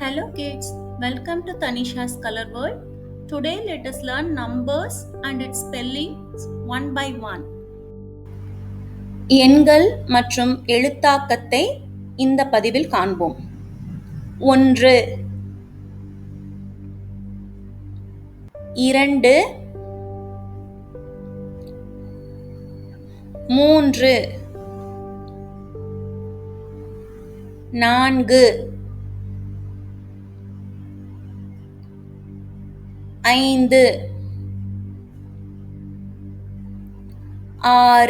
Hello kids, welcome to Tanisha's Color World. Today let us learn numbers and its spellings one by one. எண்கள் மற்றும் எழுத்தாக்கத்தை இந்த பதிவில் காண்போம். 1 2 3 4 5 6 7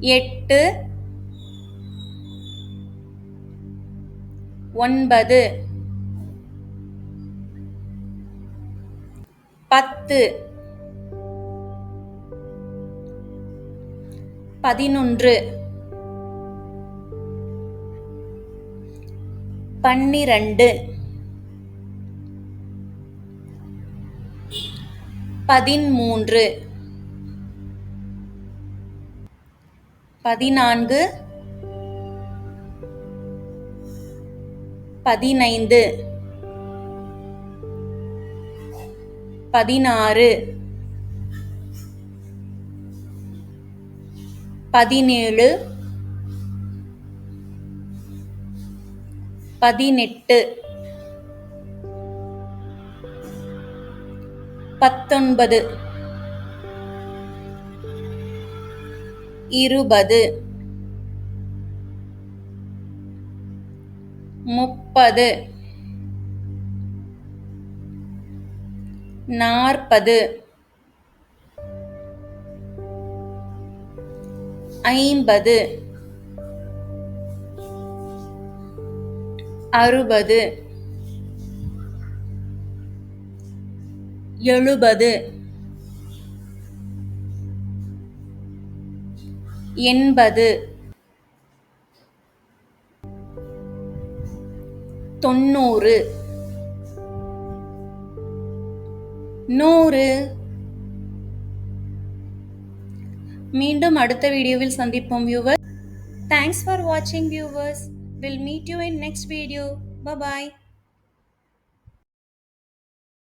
8 9 10 11 12 13 14 15 16 17 18 19 20 30 40 50 60 70 80 90 100. மீண்டும் அடுத்த வீடியோவில் சந்திப்போம் viewers. Thanks for watching viewers. We'll meet you in next video. Bye bye.